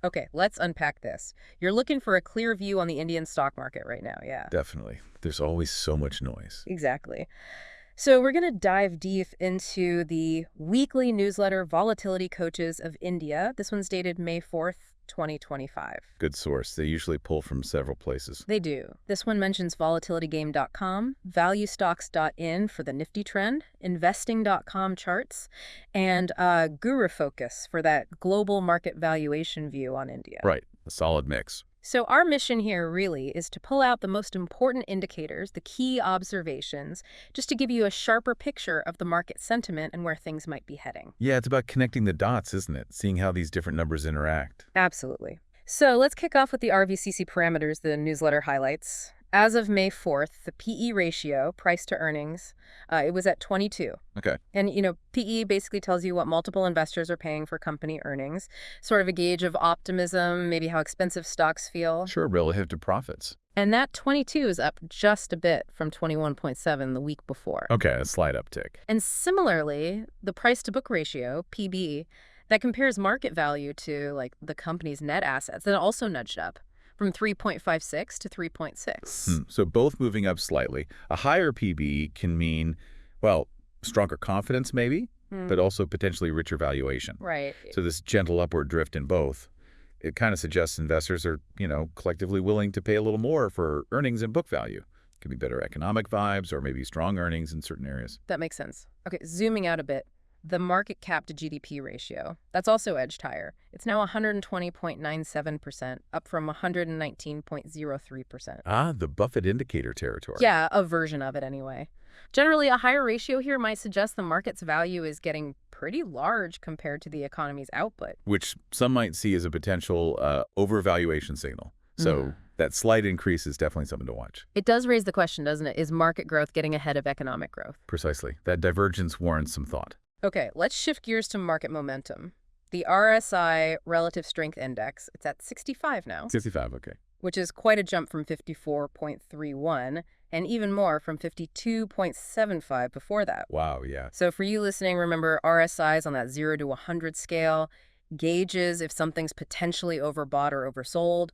Okay, let's unpack this. You're looking for a clear view on the Indian stock market right now, yeah. Definitely. There's always so much noise. Exactly. So we're going to dive deep into the weekly newsletter Volatility Coaches of India. This one's dated May 4th, 2025. Good source. They usually pull from several places. They do. This one mentions volatilitygame.com, valuestocks.in for the Nifty trend, investing.com charts, and Guru Focus for that global market valuation view on India. Right. A solid mix. So our mission here really is to pull out the most important indicators, the key observations, just to give you a sharper picture of the market sentiment and where things might be heading. Yeah, it's about connecting the dots, isn't it? Seeing how these different numbers interact. Absolutely. So let's kick off with the RVCC parameters the newsletter highlights. As of May 4th, the PE ratio, price to earnings, it was at 22. Okay. And, PE basically tells you what multiple investors are paying for company earnings, sort of a gauge of optimism, maybe how expensive stocks feel. Sure, relative to profits. And that 22 is up just a bit from 21.7 the week before. Okay, a slight uptick. And similarly, the price to book ratio, PB, that compares market value to the company's net assets, that also nudged up from 3.56 to 3.6. So both moving up slightly. A higher PB can mean, well, stronger confidence maybe, but also potentially richer valuation. Right. So this gentle upward drift in both, it kind of suggests investors are, collectively willing to pay a little more for earnings and book value. Could be better economic vibes or maybe strong earnings in certain areas. That makes sense. Okay, zooming out a bit. The market cap to GDP ratio, that's also edged higher. It's now 120.97%, up from 119.03%. Ah, the Buffett indicator territory. Yeah, a version of it anyway. Generally, a higher ratio here might suggest the market's value is getting pretty large compared to the economy's output. Which some might see as a potential overvaluation signal. So that slight increase is definitely something to watch. It does raise the question, doesn't it? Is market growth getting ahead of economic growth? Precisely. That divergence warrants some thought. Okay, let's shift gears to market momentum. The RSI Relative Strength Index, it's at 65 now. 65, okay. Which is quite a jump from 54.31 and even more from 52.75 before that. Wow, yeah. So for you listening, remember RSIs on that 0 to 100 scale, gauges if something's potentially overbought or oversold.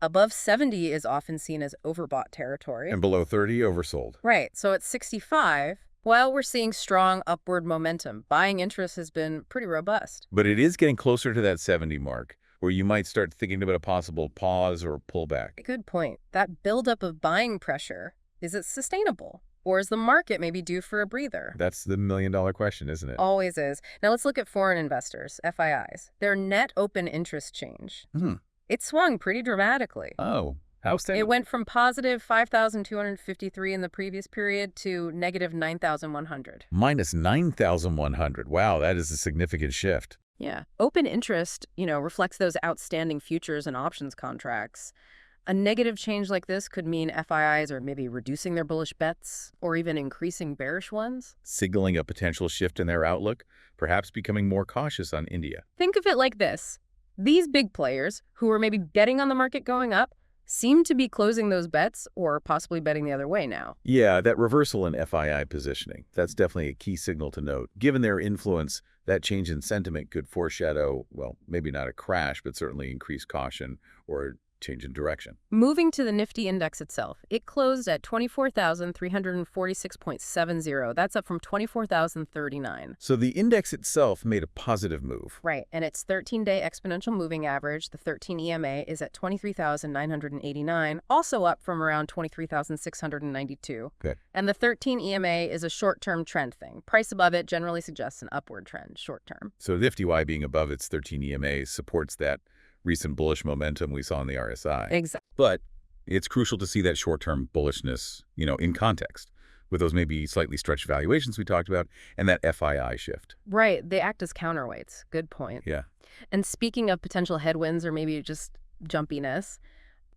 Above 70 is often seen as overbought territory. And below 30, oversold. Right, so at 65, well, we're seeing strong upward momentum. Buying interest has been pretty robust. But it is getting closer to that 70 mark, where you might start thinking about a possible pause or pullback. Good point. That buildup of buying pressure, is it sustainable? Or is the market maybe due for a breather? That's the million-dollar question, isn't it? Always is. Now let's look at foreign investors, FIIs. Their net open interest change. It swung pretty dramatically. Oh, how steady? It went from positive 5,253 in the previous period to negative 9,100. Minus 9,100. Wow, that is a significant shift. Yeah. Open interest, reflects those outstanding futures and options contracts. A negative change like this could mean FIIs are maybe reducing their bullish bets or even increasing bearish ones. Signaling a potential shift in their outlook, perhaps becoming more cautious on India. Think of it like this. These big players, who are maybe betting on the market going up, seem to be closing those bets or possibly betting the other way now. Yeah, that reversal in FII positioning, that's definitely a key signal to note. Given their influence, that change in sentiment could foreshadow, well, maybe not a crash, but certainly increased caution or change in direction. Moving to the Nifty index itself, it closed at 24,346.70. That's up from 24,039. So the index itself made a positive move. Right, and its 13-day exponential moving average, the 13 EMA, is at 23,989, also up from around 23,692. Okay. And the 13 EMA is a short-term trend thing. Price above it generally suggests an upward trend, short-term. So Nifty Y being above its 13 EMA supports that recent bullish momentum we saw in the RSI. Exactly. But it's crucial to see that short-term bullishness, in context with those maybe slightly stretched valuations we talked about and that FII shift. Right. They act as counterweights. Good point. Yeah. And speaking of potential headwinds or maybe just jumpiness,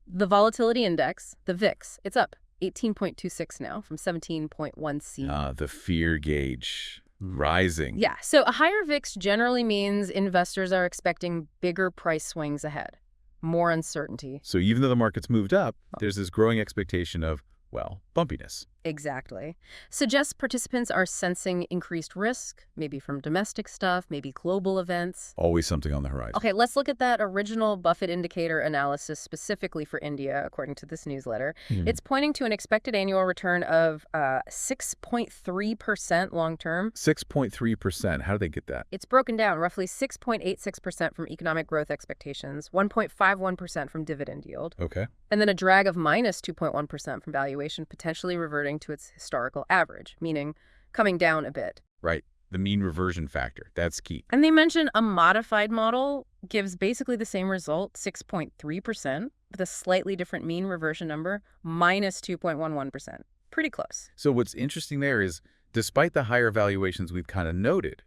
the volatility index, the VIX, it's up 18.26 now from 17.1C. The fear gauge. Rising. Yeah, so a higher VIX generally means investors are expecting bigger price swings ahead, more uncertainty. So even though the market's moved up, there's this growing expectation of, well, bumpiness. Exactly. Suggests participants are sensing increased risk, maybe from domestic stuff, maybe global events. Always something on the horizon. Okay, let's look at that original Buffett indicator analysis specifically for India, according to this newsletter. It's pointing to an expected annual return of 6.3% long-term. 6.3%. How do they get that? It's broken down roughly 6.86% from economic growth expectations, 1.51% from dividend yield, Okay. and then a drag of minus 2.1% from valuation, potentially reverting to its historical average, meaning coming down a bit. Right. The mean reversion factor. That's key. And they mention a modified model gives basically the same result, 6.3%, with a slightly different mean reversion number, minus 2.11%. Pretty close. So what's interesting there is, despite the higher valuations we've kind of noted,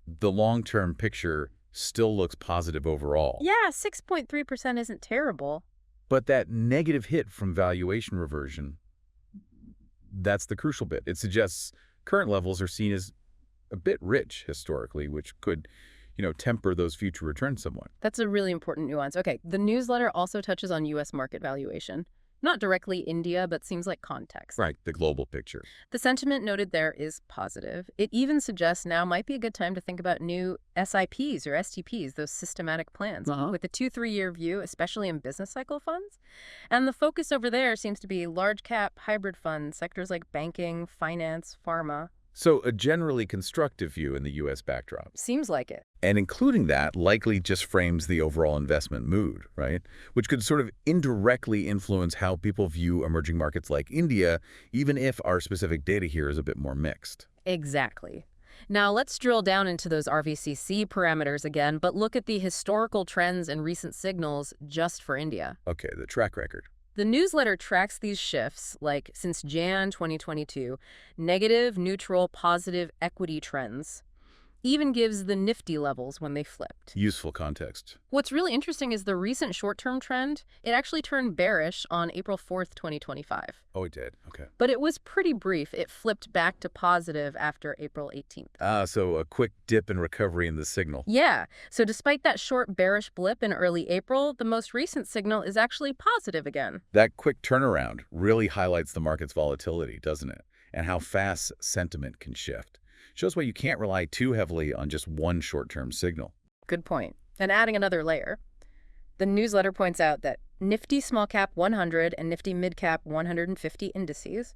the long-term picture still looks positive overall. Yeah, 6.3% isn't terrible. But that negative hit from valuation reversion, that's the crucial bit. It suggests current levels are seen as a bit rich historically, which could, temper those future returns somewhat. That's a really important nuance. Okay, the newsletter also touches on U.S. market valuation. Not directly India, but seems like context. Right, the global picture. The sentiment noted there is positive. It even suggests now might be a good time to think about new SIPs or STPs, those systematic plans, with a 2-3 year view, especially in business cycle funds. And the focus over there seems to be large cap hybrid funds, sectors like banking, finance, pharma. So a generally constructive view in the U.S. backdrop. Seems like it. And including that likely just frames the overall investment mood, right? Which could sort of indirectly influence how people view emerging markets like India, even if our specific data here is a bit more mixed. Exactly. Now let's drill down into those RVCC parameters again, but look at the historical trends and recent signals just for India. Okay, the track record. The newsletter tracks these shifts, like since Jan 2022, negative, neutral, positive equity trends. Even gives the Nifty levels when they flipped. Useful context. What's really interesting is the recent short-term trend. It actually turned bearish on April 4th, 2025. Oh, it did. Okay. But it was pretty brief. It flipped back to positive after April 18th. So a quick dip in recovery in the signal. Yeah. So despite that short bearish blip in early April, the most recent signal is actually positive again. That quick turnaround really highlights the market's volatility, doesn't it? And how fast sentiment can shift. Shows why you can't rely too heavily on just one short-term signal. Good point. And adding another layer, the newsletter points out that Nifty Small Cap 100 and Nifty Mid Cap 150 indices,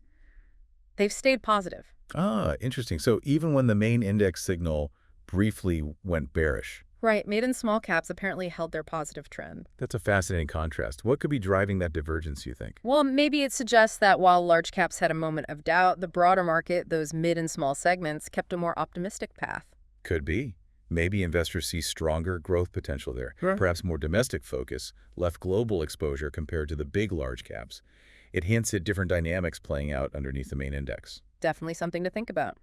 they've stayed positive. Ah, interesting. So even when the main index signal briefly went bearish. Right. Mid and small caps apparently held their positive trend. That's a fascinating contrast. What could be driving that divergence, you think? Well, maybe it suggests that while large caps had a moment of doubt, the broader market, those mid and small segments, kept a more optimistic path. Could be. Maybe investors see stronger growth potential there. Sure. Perhaps more domestic focus, left global exposure compared to the big large caps. It hints at different dynamics playing out underneath the main index. Definitely something to think about.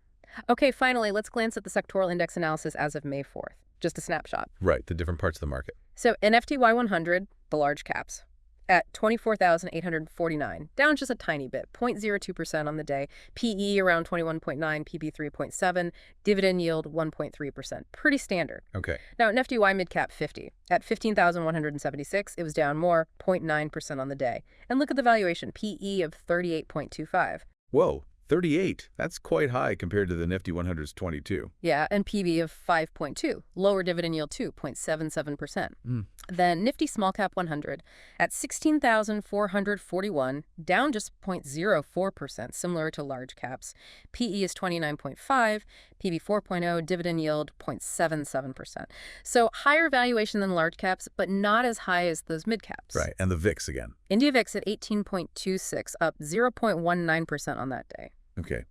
Okay, finally, let's glance at the sectoral index analysis as of May 4th. Just a snapshot. Right, the different parts of the market. So NFTY 100, the large caps, at 24,849, down just a tiny bit, 0.02% on the day. PE around 21.9, PB 3.7, dividend yield 1.3%. Pretty standard. Okay. Now, NFTY Midcap 50, at 15,176, it was down more, 0.9% on the day. And look at the valuation, PE of 38.25. Whoa, 38. That's quite high compared to the Nifty 100's 22. Yeah, and PB of 5.2. Lower dividend yield too, 0.77%. Then Nifty Small Cap 100 at 16,441, down just 0.04%, similar to large caps. PE is 29.5, PB 4.0, dividend yield 0.77%. So higher valuation than large caps, but not as high as those mid caps. Right, and the VIX again. India VIX at 18.26, up 0.19% on that day. Okay.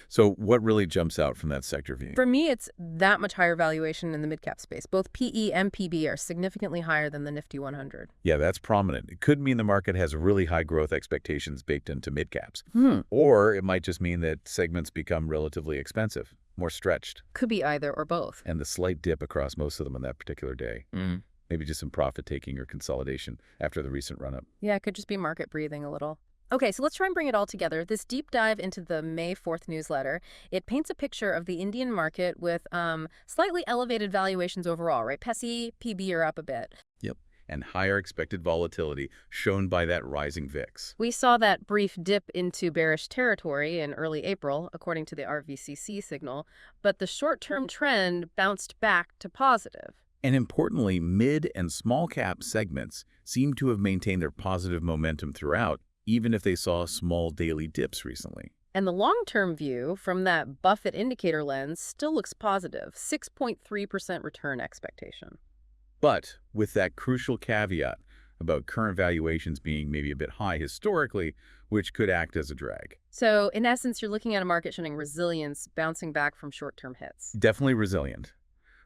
So what really jumps out from that sector view? For me, it's that much higher valuation in the mid-cap space. Both PE and PB are significantly higher than the Nifty 100. Yeah, that's prominent. It could mean the market has really high growth expectations baked into mid-caps. Or it might just mean that segments become relatively expensive, more stretched. Could be either or both. And the slight dip across most of them on that particular day. Maybe just some profit-taking or consolidation after the recent run-up. Yeah, it could just be market breathing a little. Okay, so let's try and bring it all together. This deep dive into the May 4th newsletter, it paints a picture of the Indian market with slightly elevated valuations overall, right? PE, PB are up a bit. Yep. and higher expected volatility shown by that rising VIX. We saw that brief dip into bearish territory in early April, according to the RVCC signal, but the short-term trend bounced back to positive. And importantly, mid and small cap segments seem to have maintained their positive momentum throughout, even if they saw small daily dips recently. And the long-term view from that Buffett indicator lens still looks positive, 6.3% return expectation. But with that crucial caveat about current valuations being maybe a bit high historically, which could act as a drag. So, in essence, you're looking at a market showing resilience, bouncing back from short-term hits. Definitely resilient,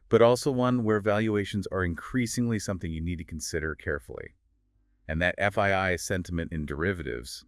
but also one where valuations are increasingly something you need to consider carefully. And that FII sentiment in derivatives,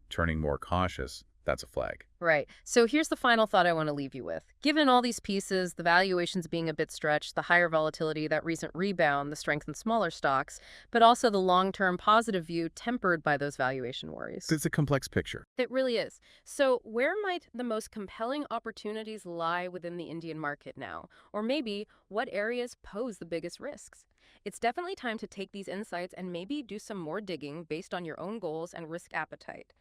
turning more cautious, that's a flag. Right. So here's the final thought I want to leave you with. Given all these pieces, the valuations being a bit stretched, the higher volatility, that recent rebound, the strength in smaller stocks, but also the long-term positive view tempered by those valuation worries. It's a complex picture. It really is. So where might the most compelling opportunities lie within the Indian market now? Or maybe what areas pose the biggest risks? It's definitely time to take these insights and maybe do some more digging based on your own goals and risk appetite.